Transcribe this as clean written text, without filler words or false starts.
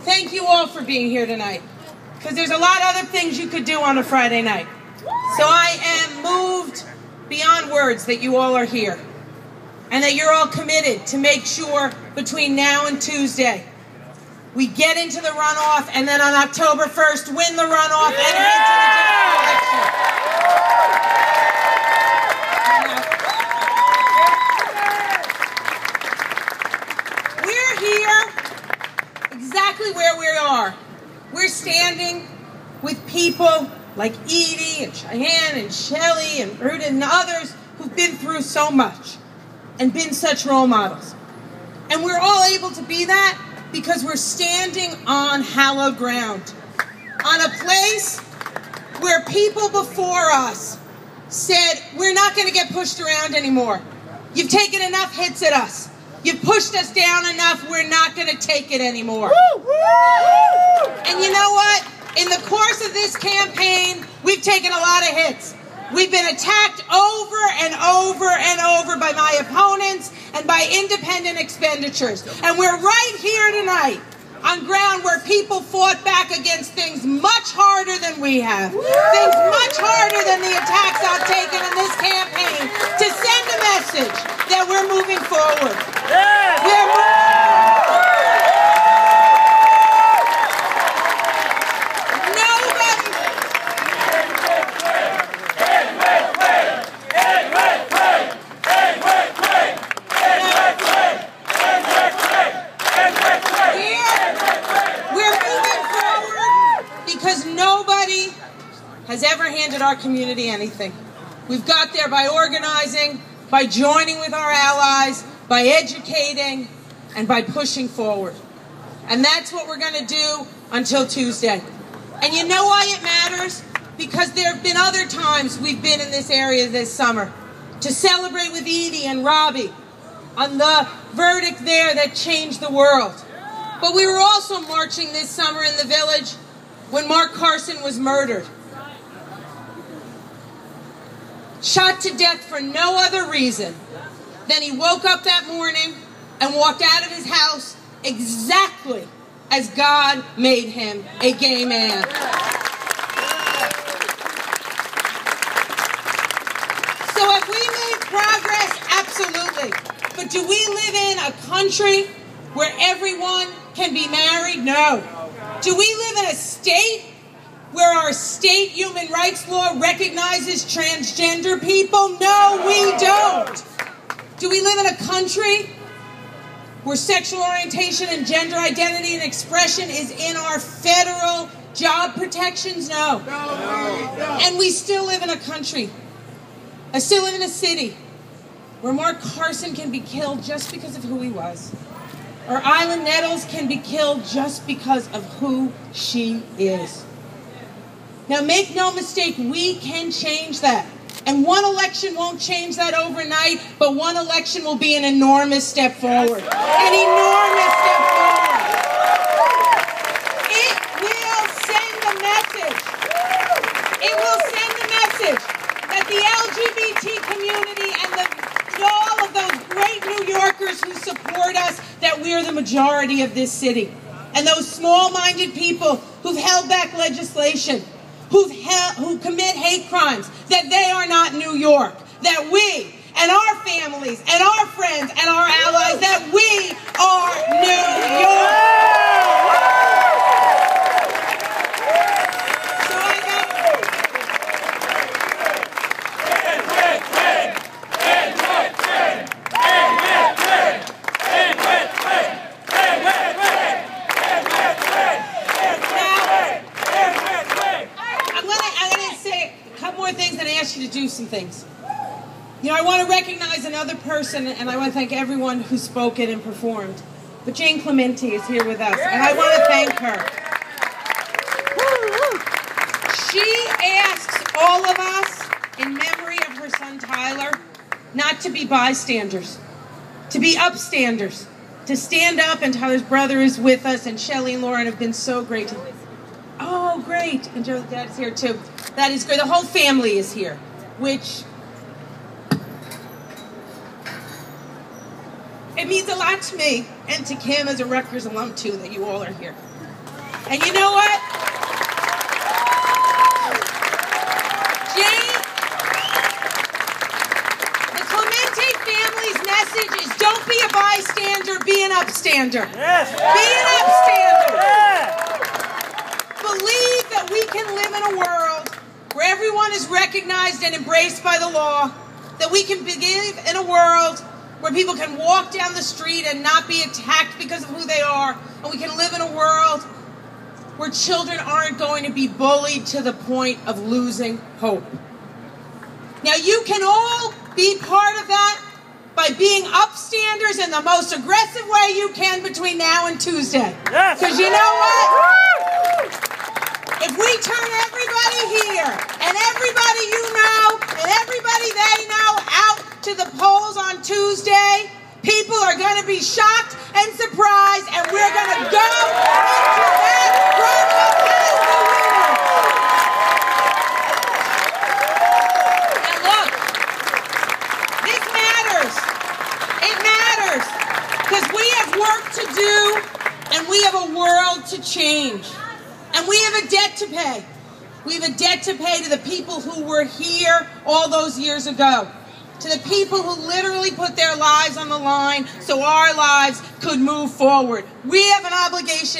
thank you all for being here tonight, because there's a lot of other things you could do on a Friday night. So I am moved beyond words that you all are here, and that you're all committed to make sure between now and Tuesday we get into the runoff, and then on October 1st win the runoff and head to the general election. We're here exactly where we are. We're standing with people like Edie and Cheyenne and Shelley and Ruta and others who've been through so much and been such role models. And we're all able to be that because we're standing on hallowed ground, on a place where people before us said, we're not going to get pushed around anymore. You've taken enough hits at us. You've pushed us down enough. We're not going to take it anymore. And you know what? In the course of this campaign, we've taken a lot of hits. We've been attacked over and over and over by my opponents and by independent expenditures. And we're right here tonight on ground where people fought back against things much harder than we have. Things much harder than the attacks I've taken in this campaign to send a message that we're moving forward. Because nobody has ever handed our community anything. We've got there by organizing, by joining with our allies, by educating, and by pushing forward. And that's what we're going to do until Tuesday. And you know why it matters? Because there have been other times we've been in this area this summer to celebrate with Edie and Robbie on the verdict there that changed the world. But we were also marching this summer in the village when Mark Carson was murdered. Shot to death for no other reason than he woke up that morning and walked out of his house exactly as God made him, a gay man. So have we made progress? Absolutely. But do we live in a country where everyone can be married? No. Do we live in a state where our state human rights law recognizes transgender people? No, we don't. Do we live in a country where sexual orientation and gender identity and expression is in our federal job protections? No. And we still live in a country, I still live in a city where Mark Carson can be killed just because of who he was. Or Island Nettles can be killed just because of who she is. Now make no mistake, we can change that. And one election won't change that overnight, but one election will be an enormous step forward. An enormous step forward. It will send a message. It will send a message that the LGBT community and all of those great New Yorkers who support us, that we're the majority of this city. And those small-minded people who've held back legislation, who commit hate crimes, that they are not New York. That we and our families and our friends and our allies, that we are New York. To do some things. You know, I want to recognize another person, and I want to thank everyone who spoken and performed. But Jane Clementi is here with us, and I want to thank her. She asks all of us, in memory of her son Tyler, not to be bystanders, to be upstanders, to stand up, and Tyler's brother is with us, and Shelley and Lauren have been so great. Oh, great. And Joe's dad is here, too. That is great. The whole family is here, which it means a lot to me, and to Kim as a Rutgers alum, too, that you all are here. And you know what? Jane, the Clemente family's message is don't be a bystander, be an upstander. Yes. Be an upstander. Yeah. Believe that we can live in a world where everyone is recognized and embraced by the law, that we can live in a world where people can walk down the street and not be attacked because of who they are, and we can live in a world where children aren't going to be bullied to the point of losing hope. Now, you can all be part of that by being upstanders in the most aggressive way you can between now and Tuesday. Yes. Because you know what? If we turn everybody here and everybody you know and everybody they know out to the polls on Tuesday, people are going to be shocked and surprised, and we're going to go into that runoff as the winner. Now look, this matters. It matters because we have work to do and we have a world to change. And we have a debt to pay. We have a debt to pay to the people who were here all those years ago. To the people who literally put their lives on the line so our lives could move forward. We have an obligation